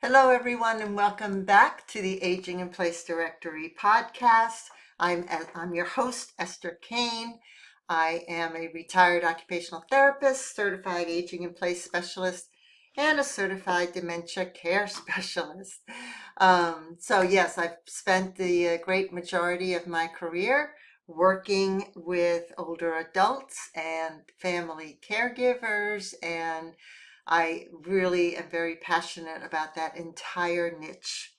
Hello, everyone, and welcome back to the Aging in Place Directory podcast. I'm your host, Esther Kane. I am a retired occupational therapist, certified aging in place specialist, and a certified dementia care specialist. Yes, I've spent the great majority of my career working with older adults and family caregivers, and I really am very passionate about that entire niche.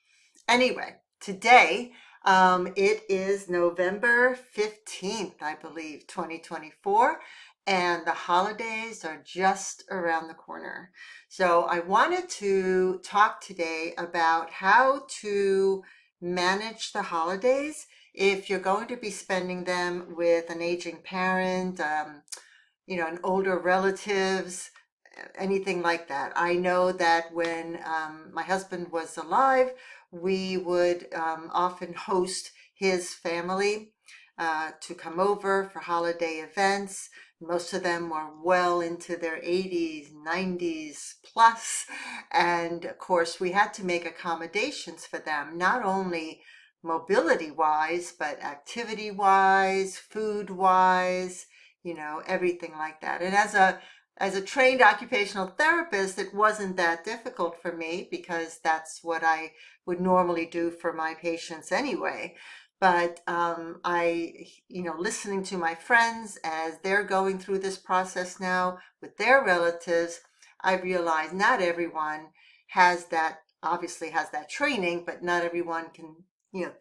Anyway, today it is November 15th, I believe, 2024, and the holidays are just around the corner. So I wanted to talk today about how to manage the holidays if you're going to be spending them with an aging parent, an older relatives, anything like that. I know that when my husband was alive, we would often host his family to come over for holiday events. Most of them were well into their 80s, 90s plus. And of course, we had to make accommodations for them, not only mobility wise, but activity wise, food wise, everything like that. And as a trained occupational therapist, it wasn't that difficult for me because that's what I would normally do for my patients anyway. But listening to my friends as they're going through this process now with their relatives, I realized not everyone obviously has that training, but not everyone can,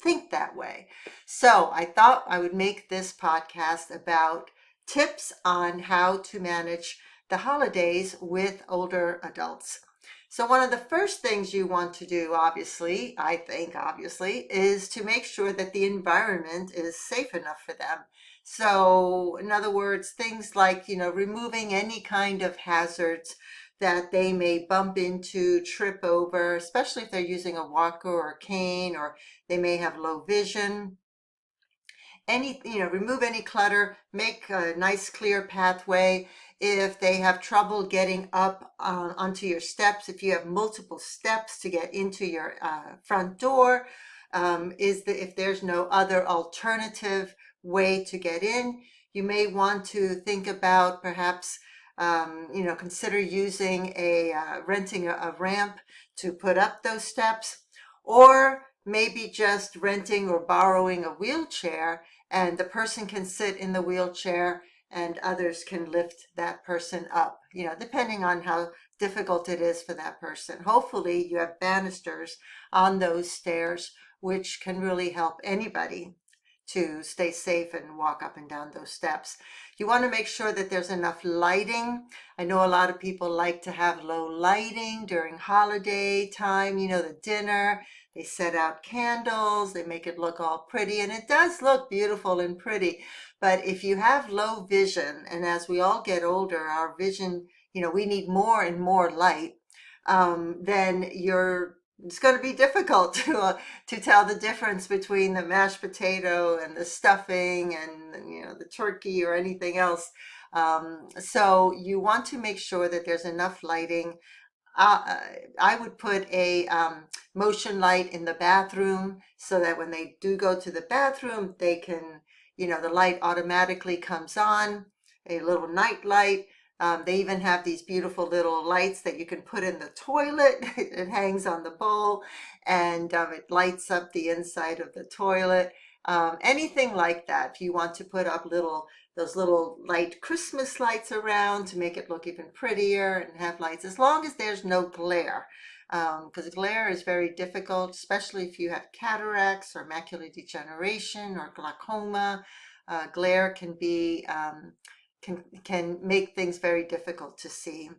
think that way. So I thought I would make this podcast about tips on how to manage the holidays with older adults. So one of the first things you want to do, obviously, is to make sure that the environment is safe enough for them. So in other words, things like, removing any kind of hazards that they may bump into, trip over, especially if they're using a walker or a cane, or they may have low vision. Remove any clutter, make a nice clear pathway. If they have trouble getting up onto your steps, if you have multiple steps to get into your front door, if there's no other alternative way to get in, you may want to think about perhaps consider using renting a ramp to put up those steps, or maybe just renting or borrowing a wheelchair, and the person can sit in the wheelchair and others can lift that person up, depending on how difficult it is for that person. Hopefully you have banisters on those stairs, which can really help anybody to stay safe and walk up and down those steps. You want to make sure that there's enough lighting. I know a lot of people like to have low lighting during holiday time, the dinner. They set out candles, they make it look all pretty, and it does look beautiful and pretty. But if you have low vision, and as we all get older, our vision, we need more and more light, then it's going to be difficult to tell the difference between the mashed potato and the stuffing and the turkey or anything else. So you want to make sure that there's enough lighting. I would put a motion light in the bathroom so that when they do go to the bathroom, they can, the light automatically comes on, a little night light. They even have these beautiful little lights that you can put in the toilet. It hangs on the bowl and it lights up the inside of the toilet. Anything like that. If you want to put up those little light Christmas lights around to make it look even prettier and have lights, as long as there's no glare. Because glare is very difficult, especially if you have cataracts or macular degeneration or glaucoma. Glare can make things very difficult to see.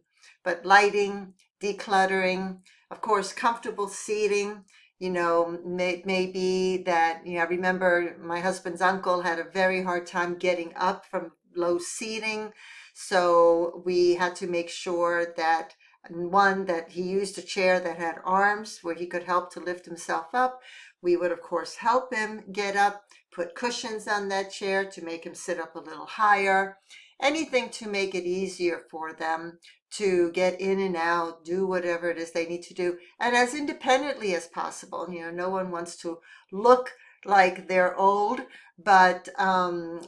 But lighting, decluttering, of course, comfortable seating. May be that, I remember my husband's uncle had a very hard time getting up from low seating. So we had to make sure that that he used a chair that had arms where he could help to lift himself up. We would, of course, help him get up, put cushions on that chair to make him sit up a little higher. anything to make it easier for them to get in and out, do whatever it is they need to do, and as independently as possible. No one wants to look like they're old, but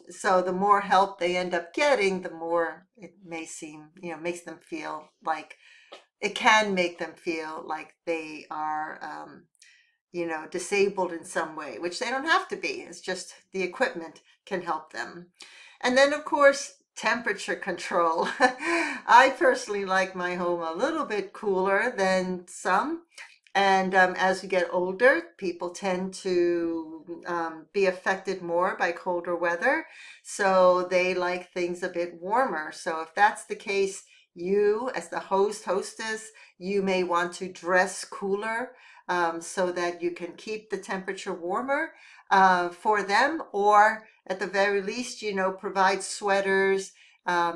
so the more help they end up getting, the more it may seem, makes them feel like it can make them feel like they are, disabled in some way, which they don't have to be. It's just the equipment can help them. And then, of course, temperature control. I personally like my home a little bit cooler than some. And as we get older, people tend to be affected more by colder weather. So they like things a bit warmer. So if that's the case, you, as the hostess, you may want to dress cooler so that you can keep the temperature warmer for them, or at the very least, provide sweaters,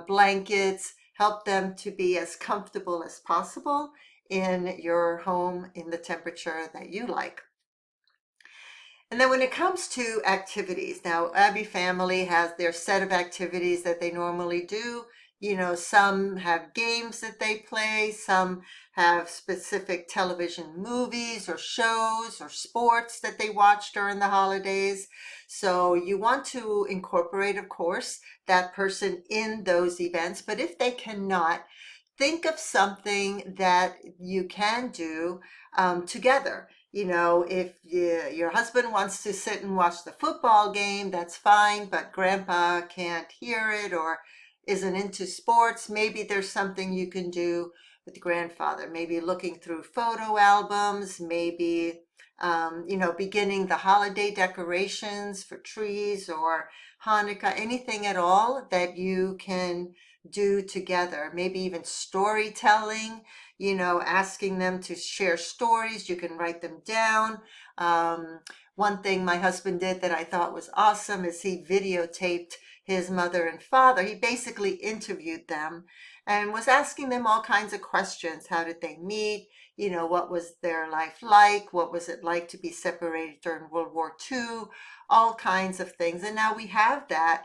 blankets, help them to be as comfortable as possible in your home in the temperature that you like. And then when it comes to activities, now every family has their set of activities that they normally do. Some have games that they play, some have specific television movies or shows or sports that they watch during the holidays. So you want to incorporate, of course, that person in those events. But if they cannot, think of something that you can do together. If your husband wants to sit and watch the football game, that's fine, but grandpa can't hear it or isn't into sports, maybe there's something you can do with the grandfather, maybe looking through photo albums, maybe beginning the holiday decorations for trees or Hanukkah, anything at all that you can do together. Maybe even storytelling, asking them to share stories. You can write them down. One thing my husband did that I thought was awesome is he videotaped his mother and father. He basically interviewed them and was asking them all kinds of questions. How did they meet? What was their life like? What was it like to be separated during World War II? All kinds of things. And now we have that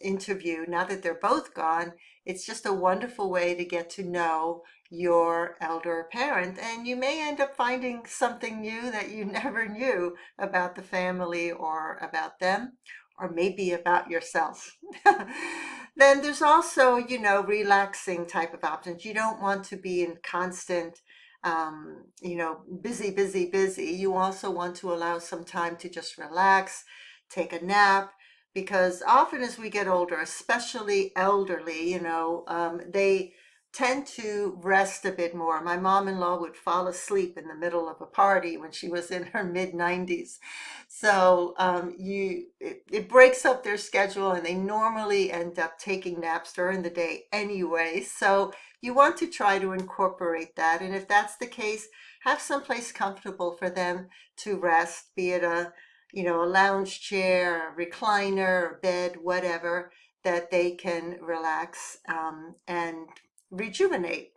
interview. Now that they're both gone, it's just a wonderful way to get to know your elder parent, and you may end up finding something new that you never knew about the family or about them, or maybe about yourself. Then there's also, relaxing type of options. You don't want to be in constant busy, busy, busy. You also want to allow some time to just relax, take a nap, because often as we get older, especially elderly, they tend to rest a bit more. My mom-in-law would fall asleep in the middle of a party when she was in her mid-90s. So it breaks up their schedule, and they normally end up taking naps during the day anyway. So you want to try to incorporate that. And if that's the case, have someplace comfortable for them to rest, be it a lounge chair, a recliner, a bed, whatever, that they can relax and rejuvenate,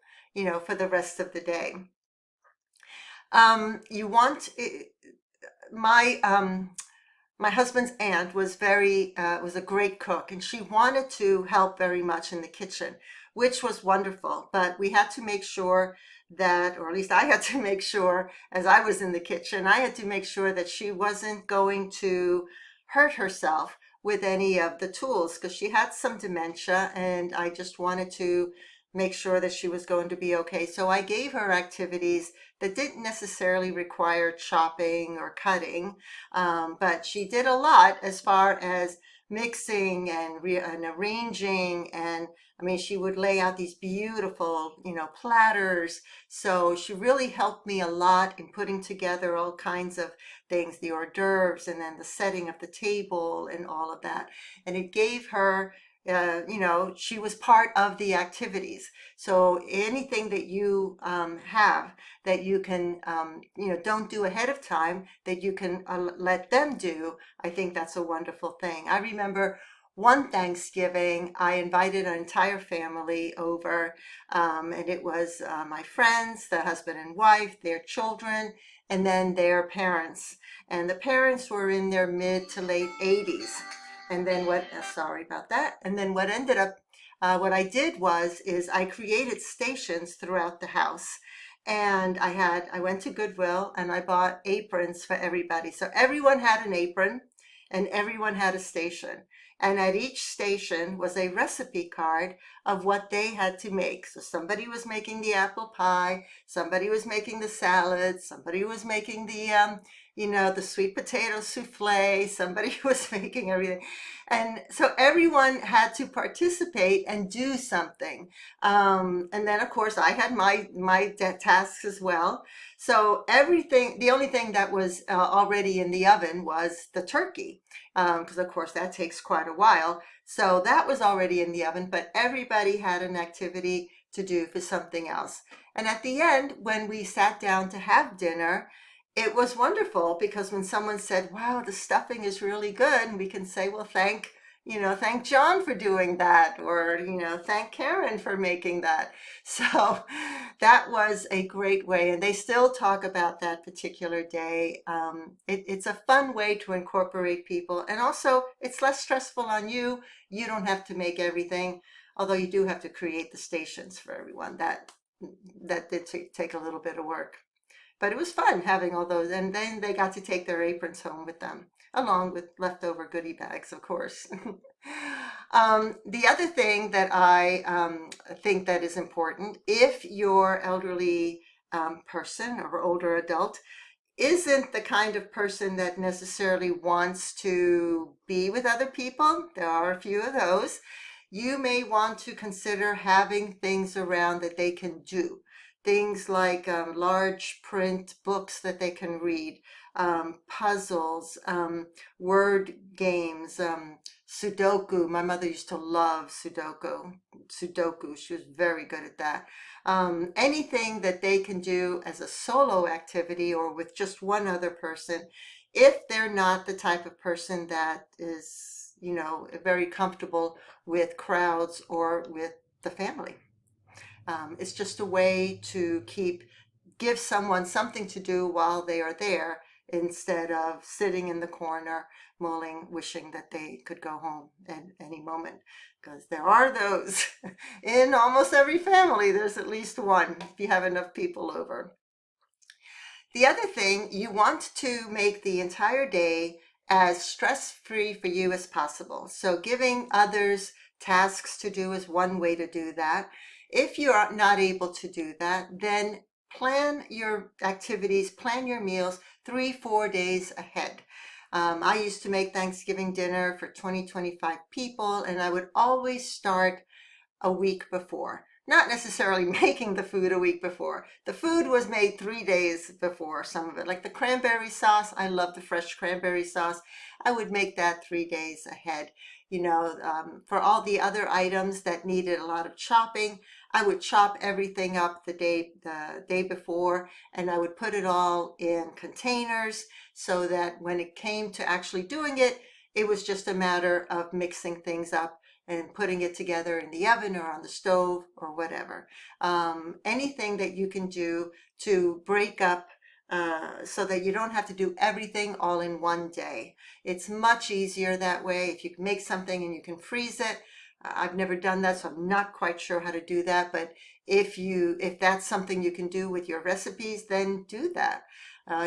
for the rest of the day. You want my husband's aunt was was a great cook, and she wanted to help very much in the kitchen, which was wonderful. But we had to make sure that, or at least I had to make sure, as I was in the kitchen, I had to make sure that she wasn't going to hurt herself with any of the tools, because she had some dementia, and I just wanted to make sure that she was going to be okay. So I gave her activities that didn't necessarily require chopping or cutting, but she did a lot as far as mixing and arranging. And I mean, she would lay out these beautiful, platters. So she really helped me a lot in putting together all kinds of things, the hors d'oeuvres, and then the setting of the table and all of that. And it gave her she was part of the activities. So anything that you have that you can, don't do ahead of time, that you can let them do, I think that's a wonderful thing. I remember one Thanksgiving, I invited an entire family over, and it was my friends, the husband and wife, their children, and then their parents. And the parents were in their mid to late 80s. And then sorry about that. And then what ended up, what I did is I created stations throughout the house. And I went to Goodwill and I bought aprons for everybody. So everyone had an apron and everyone had a station. And at each station was a recipe card of what they had to make. So somebody was making the apple pie, somebody was making the salad, somebody was making the sweet potato souffle, somebody was making everything. And so everyone had to participate and do something. And then of course I had my tasks as well. So everything, the only thing that was already in the oven was the turkey, because of course that takes quite a while. So that was already in the oven, but everybody had an activity to do for something else. And at the end, when we sat down to have dinner, it was wonderful because when someone said, wow, the stuffing is really good, and we can say, well, thank John for doing that, or, thank Karen for making that. So that was a great way. And they still talk about that particular day. It's a fun way to incorporate people. And also, it's less stressful on you. You don't have to make everything, although you do have to create the stations for everyone. That did take a little bit of work. But it was fun having all those. And then they got to take their aprons home with them, along with leftover goodie bags, of course. The other thing that I think that is important, if your elderly person or older adult isn't the kind of person that necessarily wants to be with other people, there are a few of those, you may want to consider having things around that they can do. Things like large print books that they can read, puzzles, word games, Sudoku. My mother used to love Sudoku. Sudoku, she was very good at that. Anything that they can do as a solo activity or with just one other person, if they're not the type of person that is, very comfortable with crowds or with the family. It's just a way to give someone something to do while they are there instead of sitting in the corner mulling, wishing that they could go home at any moment. Because there are those in almost every family. There's at least one if you have enough people over. The other thing, you want to make the entire day as stress-free for you as possible. So giving others tasks to do is one way to do that. If you're not able to do that, then plan your activities, plan your meals 3-4 days ahead. I used to make Thanksgiving dinner for 20-25 people, and I would always start a week before. Not necessarily making the food a week before. The food was made 3 days before, some of it. Like the cranberry sauce, I love the fresh cranberry sauce. I would make that 3 days ahead. For all the other items that needed a lot of chopping, I would chop everything up the day before, and I would put it all in containers so that when it came to actually doing it, it was just a matter of mixing things up and putting it together in the oven or on the stove or whatever. Anything that you can do to break up so that you don't have to do everything all in one day. It's much easier that way. If you can make something and you can freeze it, I've never done that, so I'm not quite sure how to do that. But if that's something you can do with your recipes, then do that.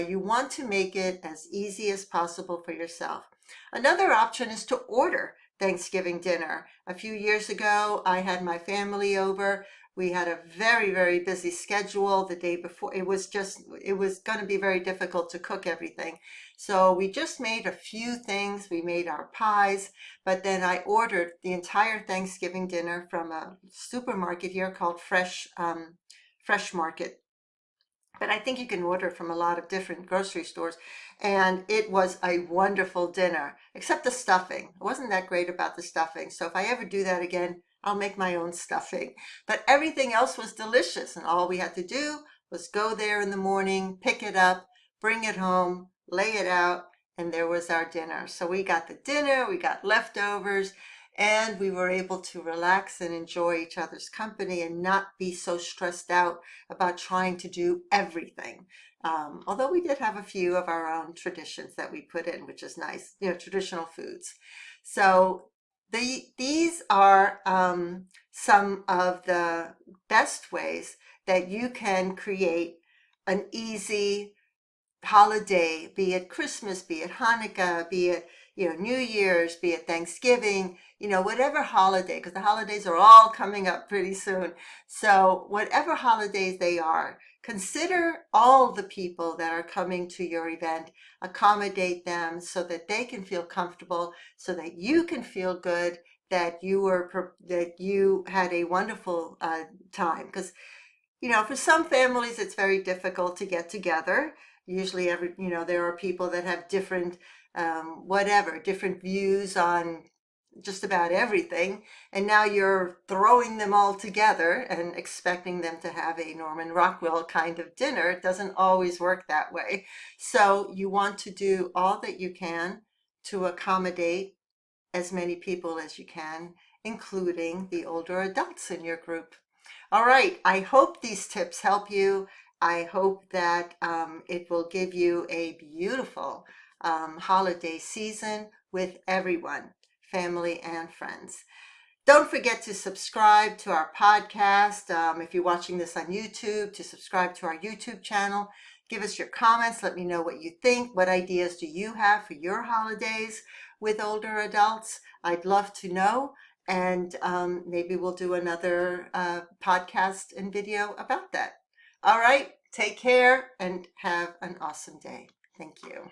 You want to make it as easy as possible for yourself. Another option is to order Thanksgiving dinner. A few years ago, I had my family over. We had a very, very busy schedule the day before. It was going to be very difficult to cook everything. So we just made a few things. We made our pies, but then I ordered the entire Thanksgiving dinner from a supermarket here called Fresh Market. But I think you can order from a lot of different grocery stores. And it was a wonderful dinner, except the stuffing. It wasn't that great about the stuffing. So if I ever do that again, I'll make my own stuffing. But everything else was delicious. And all we had to do was go there in the morning, pick it up, bring it home, lay it out, and there was our dinner. So we got the dinner, we got leftovers. and we were able to relax and enjoy each other's company and not be so stressed out about trying to do everything. Although we did have a few of our own traditions that we put in, which is nice, traditional foods. So these are some of the best ways that you can create an easy holiday, be it Christmas, be it Hanukkah, be it New Year's, be it Thanksgiving, whatever holiday, because the holidays are all coming up pretty soon. So whatever holidays they are, consider all the people that are coming to your event, accommodate them so that they can feel comfortable, so that you can feel good, that you had a wonderful time. Because for some families, it's very difficult to get together. Usually, there are people that have different, different views on just about everything. And now you're throwing them all together and expecting them to have a Norman Rockwell kind of dinner. It doesn't always work that way. So you want to do all that you can to accommodate as many people as you can, including the older adults in your group. All right, I hope these tips help you. I hope that it will give you a beautiful holiday season with everyone, family and friends. Don't forget to subscribe to our podcast. If you're watching this on YouTube, to subscribe to our YouTube channel. Give us your comments. Let me know what you think. What ideas do you have for your holidays with older adults? I'd love to know. And maybe we'll do another podcast and video about that. All right. Take care and have an awesome day. Thank you.